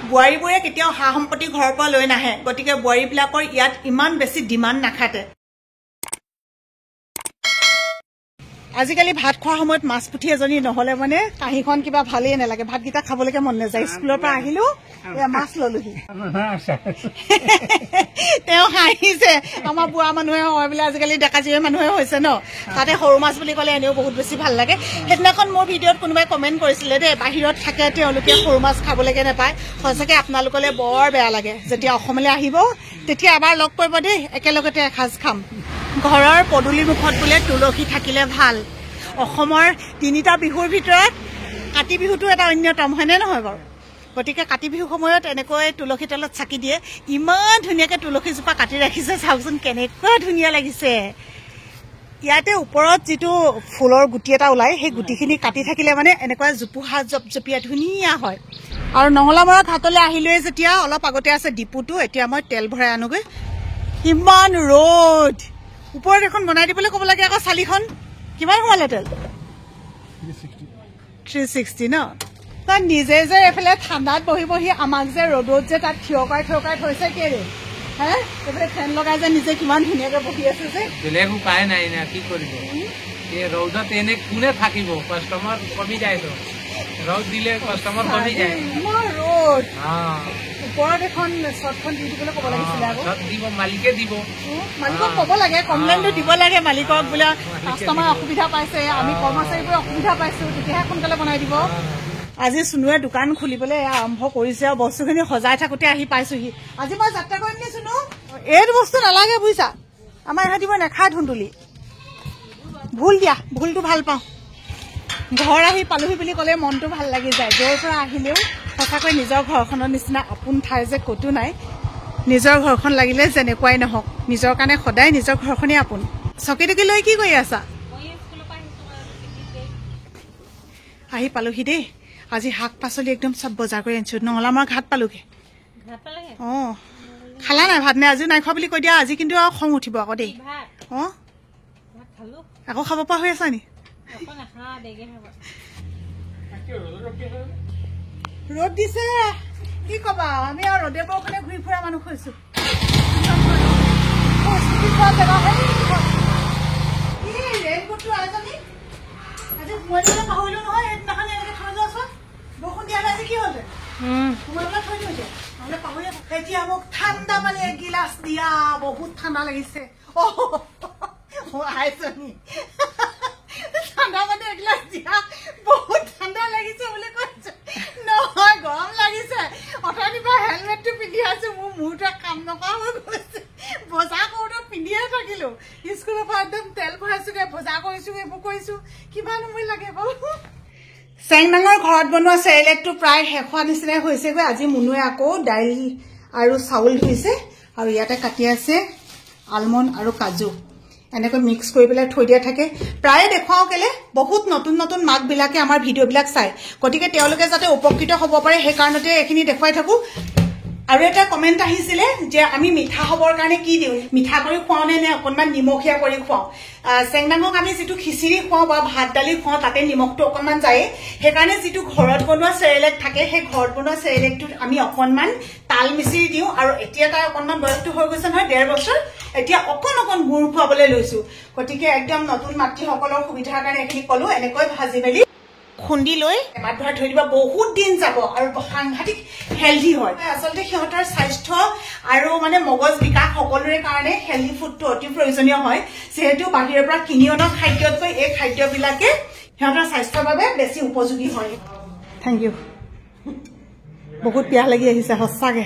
বোৱাৰীবোৰে কেতিয়াও সা সম্পত্তি ঘৰৰ পৰা লৈ নাহে, গতিকে বোৱাৰীবিলাকৰ ইয়াত ইমান বেছি ডিমাণ্ড নাখাতে। আজিকালি ভাত খোৱাৰ সময়ত মাছ পুঠি এজনী নহ'লে মানে কাঁহীখন কিবা ভালেই নালাগে, ভাতকেইটা খাবলৈকে মন নাযায়। স্কুলৰ পৰা আহিলো মাছ ললোহি। তেওঁ হাঁহিছে, আমাৰ বুঢ়া মানুহে হয় বোলে, আজিকালি ডেকা জীয়ৰী মানুহে হৈছে ন, তাতে সৰু মাছ বুলি ক'লে এনেও বহুত বেছি ভাল লাগে। সেইদিনাখন মোৰ ভিডিঅ'ত কোনোবাই কমেণ্ট কৰিছিলে দেই, বাহিৰত থাকে তেওঁলোকে সৰু মাছ খাবলৈকে নাপায়। সঁচাকৈ আপোনালোকলৈ বৰ বেয়া লাগে। যেতিয়া অসমলৈ আহিব তেতিয়া এবাৰ লগ কৰিব দেই, একেলগতে এসাঁজ খাম। ঘৰৰ পদূলি মুখত বোলে তুলসী থাকিলে ভাল। অসমৰ 3টা বিহুৰ ভিতৰত কাতি বিহুটো এটা অন্যতম, হয়নে নহয় বাৰু? গতিকে কাতি বিহুৰ সময়ত এনেকৈ তুলসী তলত চাকি দিয়ে। ইমান ধুনীয়াকৈ তুলসীজোপা কাটি ৰাখিছে, চাওকচোন কেনেকুৱা ধুনীয়া লাগিছে। ইয়াতে ওপৰত যিটো ফুলৰ গুটি এটা ওলায়, সেই গুটিখিনি কাটি থাকিলে মানে এনেকুৱা জোপোহা জপজপীয়া ধুনীয়া হয়। আৰু নঙলামৰা ঘাটলৈ আহিলোৱে যেতিয়া, অলপ আগতে আছে ডিপুটো, এতিয়া মই তেল ভৰাই আনোগৈ। ইমান ৰ'দ, ওপৰত এখন বনাই দিবলৈ ক'ব লাগে আকৌ। চালিখন কিমান সোমালে তেল? 360 ন? তাত নিজে যে এইফালে ঠাণ্ডাত বহি বহি আমাক যে ৰ'দত যে তাত থিয় কৰাই থৈছে কেলে? হে, এইফালে ফেন লগাই যে নিজে কিমান ধুনীয়াকৈ বহি আছে যে। বেলেগ উপায় নাই না, কি কৰিব? এই ৰ'দত এনে কোনে থাকিব? কাষ্টমাৰ কমি যায় তো, ৰ'দ দিলে কাষ্টমাৰ কমি যায়। ইমান ৰ'দ, ওপৰত এখন শ্বটখন দি দিবলৈ ক'ব লাগিছিলে আকৌ। দিব মালিকে দিব, মালিকক ক'ব লাগে, কমপ্লেইনটো দিব লাগে মালিকক, বোলে কাষ্টমাৰ অসুবিধা পাইছে, আমি কৰ্মচাৰীবোৰে অসুবিধা পাইছো, তেতিয়াহে সোনকালে বনাই দিব। আজি চুনুৱে দোকান খুলিবলৈ আৰম্ভ কৰিছে আৰু বস্তুখিনি সজাই থাকোঁতে আহি পাইছোহি। আজি মই যাত্ৰা কৰিম নে চুনু? এইটো বস্তু নালাগে বুজিছা, আমাৰ ইহঁতি মই নেখায় ধুন্দুলি। ভুল দিয়া, ভুলটো ভাল পাওঁ। ঘৰ আহি পালোহি বুলি ক'লে মনটো ভাল লাগি যায়। য'ৰ পৰা আহিলেও সঁচাকৈ নিজৰ ঘৰখনৰ নিচিনা আপোন ঠাই যে ক'তো নাই। নিজৰ ঘৰখন লাগিলে যেনেকুৱাই নহওক, নিজৰ কাৰণে সদায় নিজৰ ঘৰখনেই আপোন। চকী টকী লৈ কি কৰি আছা? আহি পালোহি দেই। আজি শাক পাচলি একদম চব বজাৰ কৰি আনিছো। নঙলামৰা ঘাট পালোগে। অঁ, খালা নাই ভাত? নে আজিও নাই খোৱা বুলি কৈ দিয়া। আজি কিন্তু আৰু খং উঠিব আকৌ দেই। অঁ, আকৌ খাব পৰা হৈ আছা নি? ৰ'দ দিছে, কি কবা, আমি আৰু ৰ'দে বৰষুণে ঘূৰি ফুৰা মানুহ হৈছো। ৰেইনকোটটো আইজনী আজি সোমাই দিবলৈ পাহৰিলো নহয়। সেইদিনাখন এনেকৈ থৈ যোৱাচোন, বৰষুণ দিয়া নাই যে কি হ'লে সোমাই পেলাই থৈ দিওঁ নহ'লে পাহৰি। এতিয়া মোক ঠাণ্ডা পানী এগিলাচ দিয়া, বহুত ঠাণ্ডা লাগিছে। আইজনী ঠাণ্ডা পানী এগিলাচ দিয়া, বহুত ঠাণ্ডা লাগিছে বুলি কৈছে। নহয়, গৰম লাগিছে। অথনিৰ পৰা হেলমেটটো পিন্ধি আছো, মোৰ মূৰটো কাম নকৰা হৈ গৈছে। বজাৰ কৰোঁতে পিন্ধিয়ে থাকিলো, স্কুলৰ পৰা একদম তেল ভৰাইছোগে, বজাৰ কৰিছো, এইবোৰ কৰিছো, কিমান সময় লাগে বাৰু। চেংনাঙৰ ঘৰত বনোৱা চেৰেলেকটো প্ৰায় শেষ হোৱা নিচিনাই হৈছেগৈ। আজি মুনুৱে আকৌ দাইল আৰু চাউল ধুইছে, আৰু ইয়াতে কাটি আছে আলমণ্ড আৰু কাজু। এনেকৈ মিক্স কৰি পেলাই থৈ দিয়া থাকে। প্ৰায়ে দেখুৱাওঁ কেলে, বহুত নতুন নতুন মাকবিলাকে আমাৰ ভিডিঅ'বিলাক চায়, গতিকে তেওঁলোকে যাতে উপকৃত হ'ব পাৰে সেইকাৰণতে এইখিনি দেখুৱাই থাকোঁ। আৰু এটা কমেণ্ট আহিছিলে যে আমি মিঠা হ'বৰ কাৰণে কি দিওঁ, মিঠা কৰি খুৱাওঁ নে অকণমান নিমখীয়া কৰি খুৱাওঁ। চেংনাঙক আমি যিটো খিচিৰি খুৱাওঁ বা ভাত দালি খুৱাওঁ তাতে নিমখটো অকণমান যায়েই। সেইকাৰণে যিটো ঘৰত বনোৱা চেৰেলেক থাকে, সেই ঘৰত বনোৱা চেৰেলেকটোত আমি অকণমান তাল মিচিৰি দিওঁ। আৰু এতিয়া তাই অকণমান বয়সটো হৈ গৈছে নহয়, 1.5 বছৰ, এতিয়া অকণ গুড় খুৱাবলৈ লৈছো। গতিকে একদম নতুন মাতৃসকলৰ সুবিধাৰ কাৰণে এইখিনি ক'লো। এনেকৈ ভাজি মেলি খুন্দি লৈ মাত ভৰাই থৈ দিবা, বহুত দিন যাব আৰু সাংঘাতিক হেল্ডি হয়। আচলতে সিহঁতৰ স্বাস্থ্য আৰু মানে মগজ বিকাশ সকলোৰে কাৰণে হেল্ডি ফুডটো অতি প্ৰয়োজনীয় হয়। যিহেতু বাহিৰৰ পৰা কিনি অনা খাদ্যতকৈ এই খাদ্যবিলাকে সিহঁতৰ স্বাস্থ্যৰ বাবে বেছি উপযোগী হয়। Thank you. বহুত পিয়াহ লাগি আহিছে সঁচাকে,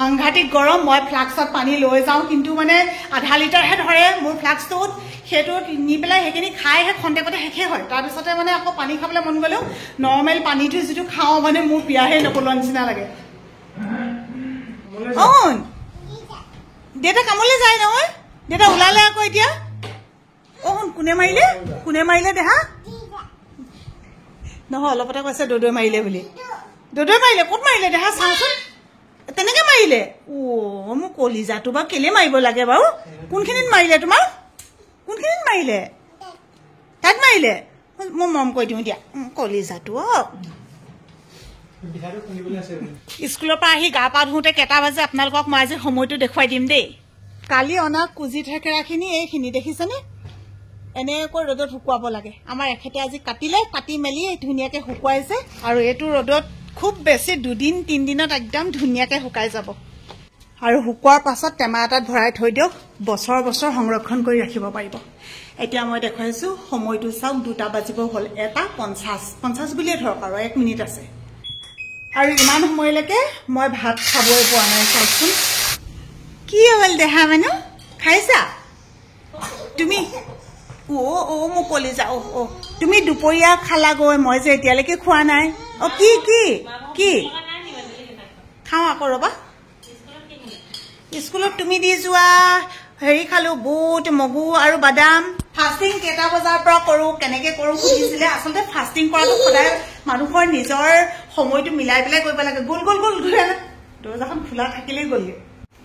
সাংঘাতিক গৰম। মই ফ্লাক্সত পানী লৈ যাওঁ, কিন্তু মানে আধা লিটাৰহে ধৰে মোৰ ফ্লাক্সটোত। সেইটো নি পেলাই সেইখিনি খাইহে খন্তেকতে শেষে হয়। তাৰপিছতে মানে আকৌ পানী খাবলৈ মন গ'লেও নৰ্মেল পানীটো যিটো খাওঁ মানে মোৰ পিয়াহে নপলোৱা নিচিনা লাগে। অঁ, দেউতা কামলৈ যায় নহয়, দেউতা ওলালে আকৌ এতিয়া। অঁ, কোনে মাৰিলে দেহা? নহয়, অলপতে কৈছে দৈ মাৰিলে বুলি। দৈ মাৰিলে? ক'ত মাৰিলে দেহা চাওঁচোন। তেনেকে মাৰিলে? অ', মোৰ কলিজাটো বা কেলে মাৰিব লাগে বাৰু? কোনখিনিত মাৰিলে তোমাৰ? কোনখিনিত মাৰিলে? তাত মাৰিলে? মই মৰম কৰি দিওঁ দিয়া কলিজাটো স্কুলৰ পৰা আহি গা পা ধুওঁতে কেইটা বাজে আপোনালোকক মই আজি সময়টো দেখুৱাই দিম দেই কালি অনা কুজি থেকেৰাখিনি এইখিনি দেখিছেনে এনেকৈ ৰ'দত শুকুৱাব লাগে আমাৰ এখেতে আজি কাটিলে কাটি মেলি ধুনীয়াকৈ শুকুৱাইছে আৰু এইটো ৰ'দত খুব বেছি 2 দিন 3 দিনত একদম ধুনীয়াকৈ শুকাই যাব আৰু শুকুৱাৰ পাছত টেমা এটাত ভৰাই থৈ দিয়ক বছৰ বছৰ সংৰক্ষণ কৰি ৰাখিব পাৰিব এতিয়া মই দেখুৱাইছো সময়টো চাওক 2টা বাজিব হ'ল 1:50 বুলিয়ে ধৰক আৰু 1 মিনিট আছে আৰু ইমান সময়লৈকে মই ভাত খাবই পোৱা নাই চাওকচোন কি হ'ল দেহা মানুহ খাইছা তুমি মোক কলিজা তুমি দুপৰীয়া খালাগৈ মই যে এতিয়ালৈকে খোৱা নাই কি খাওঁ আকৌ ৰ'বা স্কুলত তুমি দি যোৱা হেৰি খালো বুট মগু আৰু বাদাম ফাষ্টিং কেইটা বজাৰ পৰা কৰো কেনেকে কৰো সুধিছিলে আচলতে ফাষ্টিং কৰাটো সদায় মানুহৰ নিজৰ সময়টো মিলাই পেলাই কৰিব লাগে গোল দৰ্জাখন খোলা থাকিলেই গ'লগে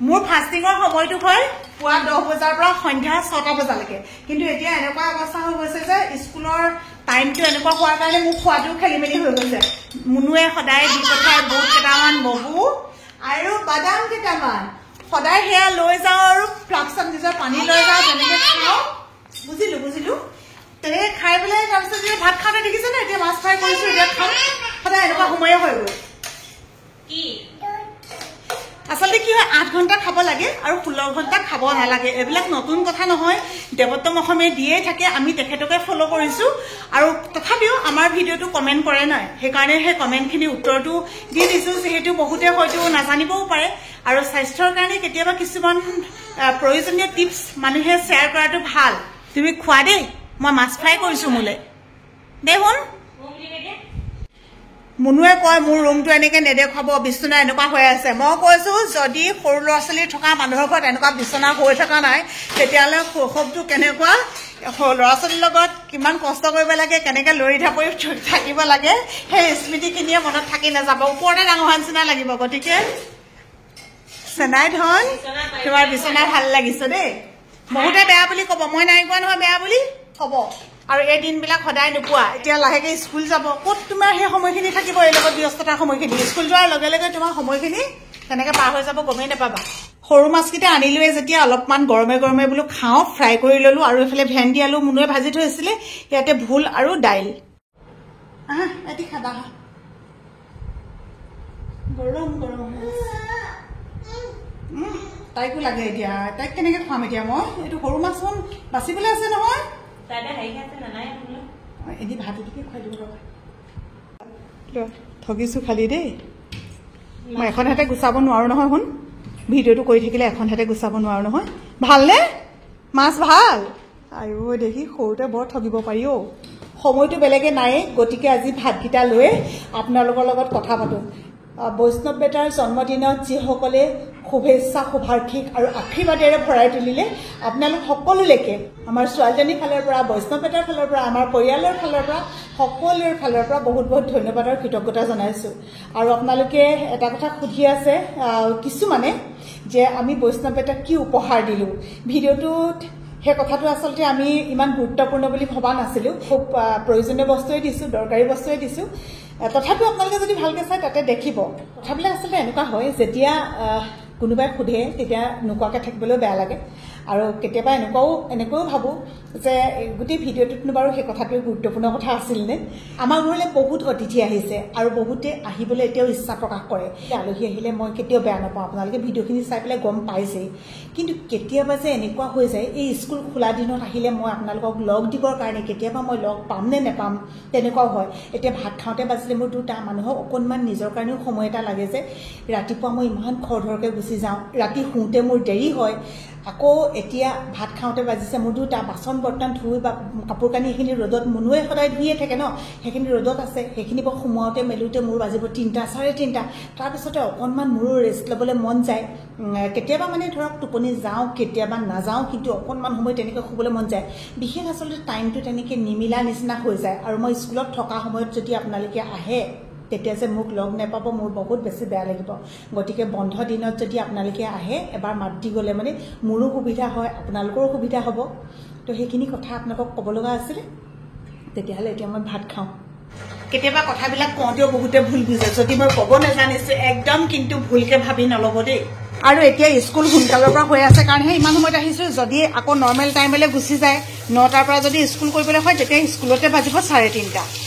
মোৰ ফাষ্টিঙৰ সময়টো হয় পুৱা 10 বজাৰ পৰা সন্ধ্যা 6টা বজালৈকে কিন্তু এতিয়া এনেকুৱা অৱস্থা হৈ গৈছে যে স্কুলৰ টাইমটো এনেকুৱা হোৱাৰ কাৰণে মোৰ খোৱাটো খেলি মেলি হৈ গৈছে মুনুৱে সদায় দি পঠায় বুট কেইটামান মগু আৰু বাদাম কেইটামান সদায় সেয়া লৈ যাওঁ আৰু ফ্লাক্সত নিজৰ পানী লৈ যাওঁ তেনেকৈ খাওঁ বুজিলো তেনেকৈ খাই পেলাই তাৰপিছত যে ভাত খাওঁতে দেখিছে ন এতিয়া মাছ ফ্ৰাই কৰিছোঁ এতিয়া খাওঁ সদায় এনেকুৱা সময়ে হৈ গ'ল আচলতে কি হয় 8 ঘণ্টা খাব লাগে আৰু 16 ঘণ্টা খাব নালাগে এইবিলাক নতুন কথা নহয় দেৱত্তম অসমে দিয়েই থাকে আমি তেখেতকে ফ'ল' কৰিছোঁ আৰু তথাপিও আমাৰ ভিডিঅ'টো কমেণ্ট কৰে নাই সেইকাৰণে সেই কমেণ্টখিনি উত্তৰটো দি দিছোঁ যিহেতু বহুতে হয়তো নাজানিবও পাৰে আৰু স্বাস্থ্যৰ কাৰণে কেতিয়াবা কিছুমান প্ৰয়োজনীয় টিপছ মানুহে শ্বেয়াৰ কৰাটো ভাল তুমি খোৱা দেই মই মাছ ফ্ৰাই কৰিছোঁ মোলে দেখোন মুনুৱে কয় মোৰ ৰুমটো এনেকৈ নেদেখাব বিচনা এনেকুৱা হৈ আছে মই কৈছোঁ যদি সৰু ল'ৰা ছোৱালী থকা মানুহৰ ঘৰত এনেকুৱা বিচনা হৈ থকা নাই তেতিয়াহ'লে শৈশৱটো কেনেকুৱা ল'ৰা ছোৱালীৰ লগত কিমান কষ্ট কৰিব লাগে কেনেকৈ লৰি ঢাপৰি থাকিব লাগে সেই স্মৃতিখিনিয়ে মনত থাকি নাযাব ওপৰতে ডাঙৰ হোৱা নিচিনা লাগিব গতিকে চেনাই ধন তোমাৰ বিচনা ভাল লাগিছে দেই বহুতে বেয়া বুলি ক'ব মই নাই কোৱা নহয় বেয়া বুলি ক'ব আৰু এই দিনবিলাক সদায় নোপোৱা এতিয়া লাহেকৈ স্কুল যাব ক'ত তোমাৰ সেই সময়খিনি থাকিব এই লগত ব্যস্ততাৰ সময়খিনি স্কুল যোৱাৰ লগে লগে তোমাৰ সময়খিনি তেনেকৈ পাৰ হৈ যাব গমেই নাপাবা সৰু মাছকেইটা আনিলোৱে যেতিয়া অলপমান গৰমে বোলো খাওঁ ফ্ৰাই কৰি ল'লোঁ আৰু এইফালে ভেন্দি আলু মুনুৱে ভাজি থৈছিলে ইয়াতে ভোল আৰু দাইল এটি খাবা গৰম তাইকো লাগে এতিয়া তাইক কেনেকৈ খুৱাম এতিয়া মই এইটো সৰু মাছখন বাচিবলৈ আছে নহয় এদি ভাতটোকে খুৱাই দিব ঠগিছোঁ খালি দেই মই এখন হাতে গুচাব নোৱাৰোঁ নহয় শুন ভিডিঅ'টো কৰি থাকিলে এখন হাতে গুচাব নোৱাৰোঁ নহয় ভালনে মাছ ভাল আইও দেখি সৰুতে বৰ ঠগিব পাৰি সময়টো বেলেগে নায়েই গতিকে আজি ভাতকেইটা লৈ আপোনালোকৰ লগত কথা পাতোঁ বৈষ্ণৱ বেটাৰ জন্মদিনত যিসকলে শুভেচ্ছা শুভাৰ্থিক আৰু আশীৰ্বাদেৰে ভৰাই তুলিলে আপোনালোক সকলোলৈকে আমাৰ ছোৱালীজনীৰ ফালৰ পৰা বৈষ্ণৱ বেটাৰ ফালৰ পৰা আমাৰ পৰিয়ালৰ ফালৰ পৰা সকলোৰে ফালৰ পৰা বহুত ধন্যবাদ আৰু কৃতজ্ঞতা জনাইছোঁ আৰু আপোনালোকে এটা কথা সুধি আছে কিছুমানে যে আমি বৈষ্ণৱ বেটাক কি উপহাৰ দিলোঁ ভিডিঅ'টোত সেই কথাটো আচলতে আমি ইমান গুৰুত্বপূৰ্ণ বুলি ভবা নাছিলোঁ খুব প্ৰয়োজনীয় বস্তুৱে দিছোঁ দৰকাৰী বস্তুৱে দিছোঁ তথাপিও আপোনালোকে যদি ভালকৈ চাই তাতে দেখিব কথাবিলাক আচলতে এনেকুৱা হয় যেতিয়া কোনোবাই সোধে তেতিয়া নোকোৱাকৈ থাকিবলৈও বেয়া লাগে আৰু কেতিয়াবা এনেকুৱাও ভাবোঁ যে গোটেই ভিডিঅ'টোতনো বাৰু সেই কথাটোৱে গুৰুত্বপূৰ্ণ কথা আছিল নে আমাৰ ঘৰলৈ বহুত অতিথি আহিছে আৰু বহুতে আহিবলৈ এতিয়াও ইচ্ছা প্ৰকাশ কৰে আলহী আহিলে মই কেতিয়াও বেয়া নাপাওঁ আপোনালোকে ভিডিঅ'খিনি চাই পেলাই গম পাইছেই কিন্তু কেতিয়াবা যে এনেকুৱা হৈ যায় এই স্কুল খোলা দিনত আহিলে মই আপোনালোকক লগ দিবৰ কাৰণে কেতিয়াবা মই লগ পাম নে নেপাম তেনেকুৱাও হয় এতিয়া ভাত খাওঁতে বাজিলে মোৰ 2টা মানুহক অকণমান নিজৰ কাৰণেও সময় এটা লাগে যে ৰাতিপুৱা মই ইমান খৰধৰকৈ গুচি যাওঁ ৰাতি শুওঁতে মোৰ দেৰি হয় আকৌ এতিয়া ভাত খাওঁতে বাজিছে মোৰ 2টা বাচন বৰ্তন ধুই বা কাপোৰ কানি সেইখিনি ৰ'দত মুনুৱে সদায় ধুয়ে থাকে ন সেইখিনি ৰ'দত আছে সেইখিনি পৰা সোমোৱাওঁতে মেলোঁতে মোৰ বাজিব 3টা 3:30 তাৰপিছতে অকণমান মোৰো ৰেষ্ট ল'বলৈ মন যায় কেতিয়াবা মানে ধৰক টোপনি যাওঁ কেতিয়াবা নাযাওঁ কিন্তু অকণমান সময় তেনেকৈ শুবলৈ মন যায় বিশেষ আচলতে টাইমটো তেনেকৈ নিমিলা নিচিনা হৈ যায় আৰু মই স্কুলত থকা সময়ত যদি আপোনালোকে আহে তেতিয়া যে মোক লগ নাপাব মোৰ বহুত বেছি বেয়া লাগিব গতিকে বন্ধ দিনত যদি আপোনালোকে আহে এবাৰ মাত দি গ'লে মানে মোৰো সুবিধা হয় আপোনালোকৰো সুবিধা হ'ব তো সেইখিনি কথা আপোনালোকক ক'ব লগা আছিলে তেতিয়াহ'লে এতিয়া মই ভাত খাওঁ কেতিয়াবা কথাবিলাক কওঁতেও বহুতে ভুল বুজে যদি মই ক'ব নাজানিছো একদম কিন্তু ভুলকে ভাবি নল'ব দেই আৰু এতিয়া স্কুল সোনকালৰ পৰা হৈ আছে কাৰণেহে ইমান সময়ত আহিছো যদি আকৌ নৰ্মেল টাইমলৈ গুচি যায় 9টাৰ পৰা যদি স্কুল কৰিবলৈ হয় তেতিয়া স্কুলতে বাজিব 3:30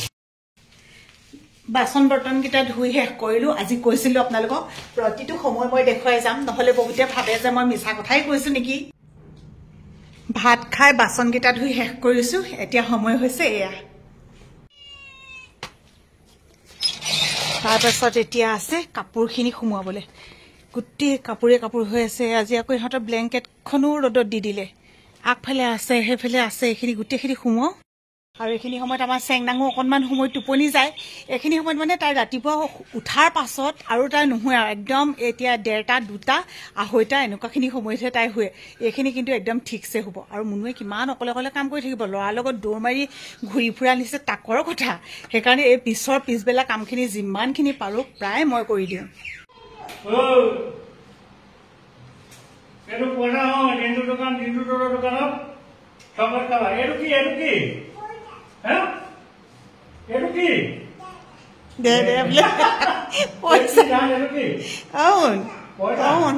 বাচন বৰ্তনকেইটা ধুই শেষ কৰিলোঁ আজি কৈছিলোঁ আপোনালোকক প্ৰতিটো সময় মই দেখুৱাই যাম নহ'লে বহুতে ভাবে যে মই মিছা কথাই কৈছোঁ নেকি ভাত খাই বাচনকেইটা ধুই শেষ কৰিছোঁ এতিয়া সময় হৈছে এয়া তাৰপাছত এতিয়া আছে কাপোৰখিনি সুমুৱাবলৈ গোটেই কাপোৰ হৈ আছে আজি আকৌ ইহঁতৰ ব্লেংকেটখনো ৰ'দত দি দিলে আগফালে আছে সেইফালে আছে এইখিনি গোটেইখিনি সুমুৱাওঁ আৰু এইখিনি সময়ত আমাৰ চেংনাঙো অকণমান সময় টোপনি যায় এইখিনি সময়ত মানে তাই ৰাতিপুৱা উঠাৰ পাছত আৰু তাই নহয় আৰু একদম এতিয়া 1:30, 2টা, 2:30 এনেকুৱাখিনি সময়তহে তাই শুৱে এইখিনি কিন্তু একদম ঠিকছে হ'ব আৰু মুনুৱে কিমান অকলে অকলে কাম কৰি থাকিব ল'ৰাৰ লগত দৌৰ মাৰি ঘূৰি ফুৰা নিছে তাকৰ কথা সেইকাৰণে এই পিছবেলা কামখিনি যিমানখিনি পাৰোঁ প্ৰায় মই কৰি দিওঁ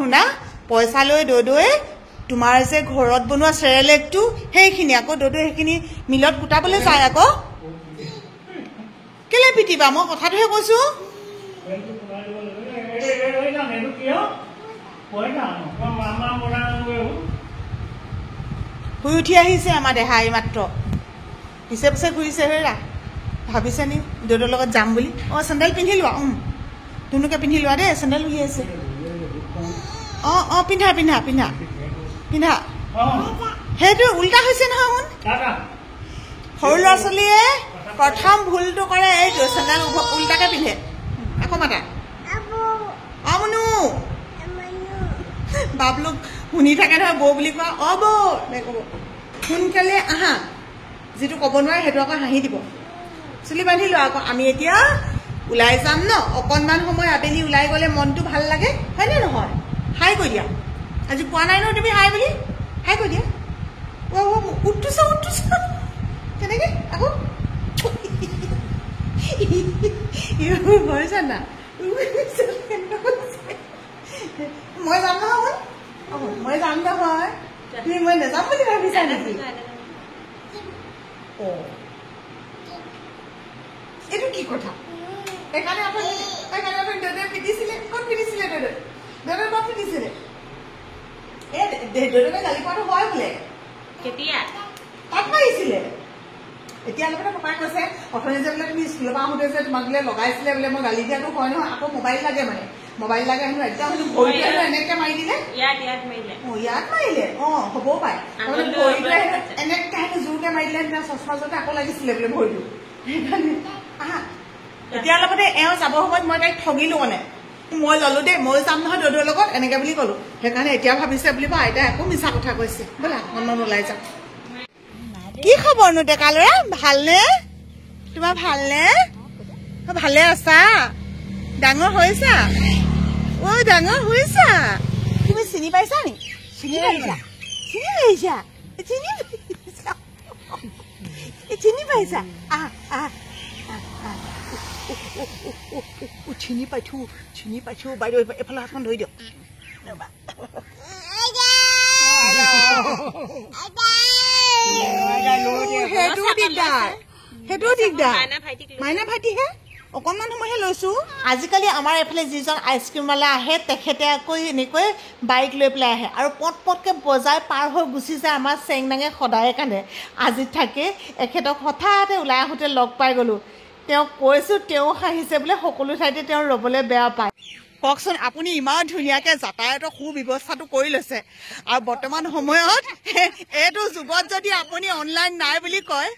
শুনা পইচা লৈ দৌদৌৱে তোমাৰ যে ঘৰত বনোৱা চেৰেলেকটো সেইখিনি আকৌ দৌদৌৱে সেইখিনি মিলত কুটাবলৈ যায় আকৌ কেলে পিটিবা মই কথাটোহে কৈছো শুই উঠি আহিছে আমাৰ দেহাই মাত্ৰ পিছে পিছে ঘূৰিছে হেৰা ভাবিছে নি দৌদৌৰ লগত যাম বুলি চেণ্ডেল পিন্ধি লোৱা ধুনুকে পিন্ধি লোৱা দেই চেণ্ডেল উলিয়াইছে পিন্ধা পিন্ধা পিন্ধা পিন্ধা সেইটো উল্টা হৈছে নহয় সৰু ল'ৰা ছোৱালীয়ে প্ৰথম ভুলটো কৰে এইটো চেণ্ডেল উল্টাকে পিন্ধে আকৌ মাতা মুনু বাবলুক শুনি থাকে নহয় বৌ বুলি কোৱা বৌ ক'ব সোনকালে আহা যিটো ক'ব নোৱাৰে সেইটো আকৌ হাঁহি দিব চুলি বান্ধি লোৱা আকৌ আমি এতিয়া ওলাই যাম ন অকণমান সময় আবেলি ওলাই গ'লে মনটো ভাল লাগে হয়নে নহয় হাই কৈ দিয়া আজি কোৱা নাই নহয় তুমি হাই বুলি হাই কৈ দিয়া উঠোছা তেনেকে আকৌ ভয় জানা মই যাম নহয় মই যাম নহয় তুমি মই নাযাম বুলি ভাবিছা নেকি এইটো কি কথা সেইকাৰণে আপুনি দৌদৌৱে পিন্ধিছিলে ক'ত পিন্ধিছিলে দৌদৌৱে ক'ত পিন্ধিছিলে দৌদৌৱে গালি পোৱাটো হয় বোলে কেতিয়া তাত মাৰিছিলে এতিয়া লগতে পাপাই কৈছে অথনি যে বোলে তুমি স্কুলৰ পৰা আহোঁতে যে তোমাক বোলে লগাইছিলে বোলে মই গালি দিয়াটো হয় নহয় আকৌ মোবাইল লাগে মানে মোবাইল লাগে হেনো একদম ভৰিটো হেনো এনেকে মাৰি দিলে ইয়াত মাৰিলে হ'বও পাৰে ভৰিটো এনেকে হেনো জোৰকে মাৰি দিলে হেনো চশমা যোৰতে আকৌ লাগিছিলে বোলে ভৰিটো সেইকাৰণে আহা এতিয়া লগতে এওঁ যাব সময়ত মই তাইক ঠগিলো মানে মই ললো দেই মই যাম নহয় দৌদৌৰ লগত এনেকে বুলি ক'লো সেইকাৰণে এতিয়া ভাবিছে বুলিব আইতাই আকৌ মিছা কথা কৈছে ব'লা মন ওলাই যাম কি খবৰনো ডেকা ল'ৰা ভালনে তোমাৰ ভালনে ভালে আছা ডাঙৰ হৈছা ডাঙৰ হৈছা তুমি চিনি পাইছা নি চিনি পাইছা চিনি পাইছো বাইদেউ এফালে হাতখন ধৰি দিয়ক সেইটো দিগদাৰ মাইনা ভাইটিহে অকণমান সময়হে লৈছো আজিকালি আমাৰ এইফালে যিজন আইচক্ৰীমৱালা আহে তেখেতে আকৌ এনেকৈ বাইক লৈ পেলাই আহে আৰু পটকৈ বজাই পাৰ হৈ গুচি যায় আমাৰ চেংনাঙে সদায় কান্দে আজি থাকে এখেতক হঠাতে ওলাই আহোঁতে লগ পাই গ'লোঁ তেওঁক কৈছোঁ তেওঁ হাঁহিছে বোলে সকলো ঠাইতে তেওঁ ৰ'বলৈ বেয়া পায় কওকচোন আপুনি ইমান ধুনীয়াকৈ যাতায়াতৰ সুব্যৱস্থাটো কৰি লৈছে আৰু বৰ্তমান সময়ত এইটো যুগত যদি আপুনি অনলাইন নাই বুলি কয়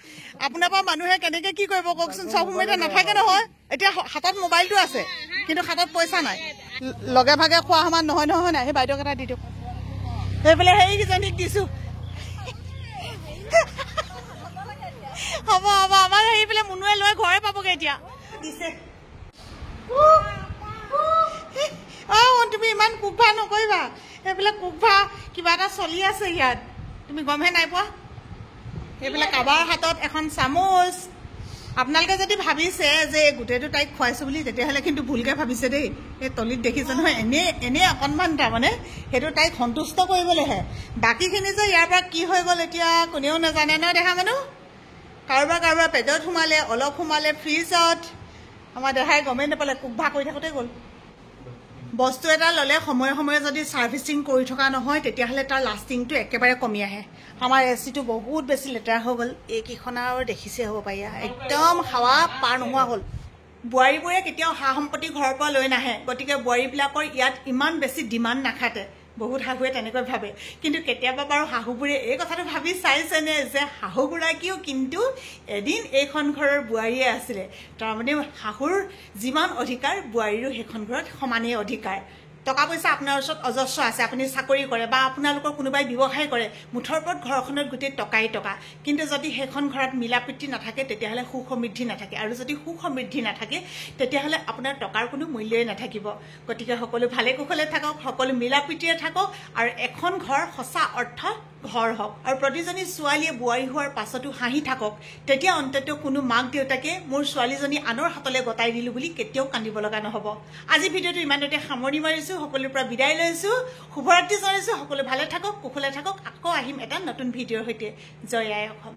আপোনাৰ পৰা মানুহে কেনেকৈ কি কৰিব কওকচোন চব সময়তে নাথাকে নহয় এতিয়া হাতত মোবাইলটো আছে কিন্তু হাতত পইচা নাই লগে ভাগে খোৱা সমান নহয় নাই সেই বাইদেউক এটা দি দিয়ক সেইফালে সেইকেইজনীক দিছোঁ হ'ব আমাৰ সেইফালে মুনুৱে লৈ ঘৰে পাবগৈ এতিয়া দিছে তুমি ইমান কুভা নকৰিবা সেইবিলাক কুভা কিবা এটা চলি আছে ইয়াত তুমি গমহে নাই পোৱা সেইবিলাক কাৰোবাৰ হাতত এখন চামুচ আপোনালোকে যদি ভাবিছে যে গোটেইটো তাইক খুৱাইছো বুলি তেতিয়াহ'লে কিন্তু ভুলকে ভাবিছে দেই এই তলিত দেখিছে নহয় এনে অকণমান তাৰমানে সেইটো তাইক সন্তুষ্ট কৰিবলৈহে বাকীখিনি যে ইয়াৰ পৰা কি হৈ গ'ল এতিয়া কোনেও নাজানে নহয় দেখা মানুহ কাৰোবাৰ পেটত সোমালে অলপ সোমালে ফ্ৰিজত আমাৰ দেহাই গমেই নাপালে কুকভা কৰি থাকোঁতে গ'ল বস্তু এটা ল'লে সময়ে সময়ে যদি ছাৰ্ভিচিং কৰি থকা নহয় তেতিয়াহ'লে তাৰ লাষ্টিংটো একেবাৰে কমি আহে আমাৰ এচিটো বহুত বেছি লেতেৰা হৈ গ'ল এইকেইখন আৰু দেখিছে হ'ব পাৰি একদম হাৱা পাৰ নোহোৱা হ'ল বোৱাৰীবোৰে কেতিয়াও সা সম্পত্তি ঘৰৰ পৰা লৈ নাহে গতিকে বোৱাৰীবিলাকৰ ইয়াত ইমান বেছি ডিমাণ্ড নাখাতে বহুত শাহুৱে তেনেকৈ ভাবে কিন্তু কেতিয়াবা বাৰু শাহুবোৰে এই কথাটো ভাবি চাইছেনে যে শাহুগৰাকীও কিন্তু এদিন এইখন ঘৰৰ বোৱাৰীয়ে আছিলে তাৰমানে শাহুৰ যিমান অধিকাৰ বোৱাৰীৰো সেইখন ঘৰত সমানেই অধিকাৰ টকা পইচা আপোনাৰ ওচৰত অজস্ৰ আছে আপুনি চাকৰি কৰে বা আপোনালোকৰ কোনোবাই ব্যৱসায় কৰে মুঠৰ ওপৰত ঘৰখনত গোটেই টকাই টকা কিন্তু যদি সেইখন ঘৰত মিলা প্ৰীতি নাথাকে তেতিয়াহ'লে সুখ সমৃদ্ধি নাথাকে আৰু যদি সুখ সমৃদ্ধি নাথাকে তেতিয়াহ'লে আপোনাৰ টকাৰ কোনো মূল্যই নাথাকিব গতিকে সকলো ভালে কুশলে থাকক সকলো মিলা প্ৰীতিৰে থাকক আৰু এখন ঘৰ সঁচা অৰ্থত ঘৰ হওক আৰু প্ৰতিজনী ছোৱালীয়ে বোৱাৰী হোৱাৰ পাছতো হাঁহি থাকক তেতিয়া অন্ততঃ কোনো মাক দেউতাকে মোৰ ছোৱালীজনী আনৰ হাতলৈ গতাই দিলোঁ বুলি কেতিয়াও কান্দিব লগা নহ'ব আজি ভিডিঅ'টো ইমানতে সামৰণি মাৰিছোঁ সকলোৰ পৰা বিদায় লৈছোঁ শুভৰাত্ৰি জনাইছোঁ সকলো ভালে থাকক কুশলে থাকক আকৌ আহিম এটা নতুন ভিডিঅ'ৰ সৈতে জয় আই অসম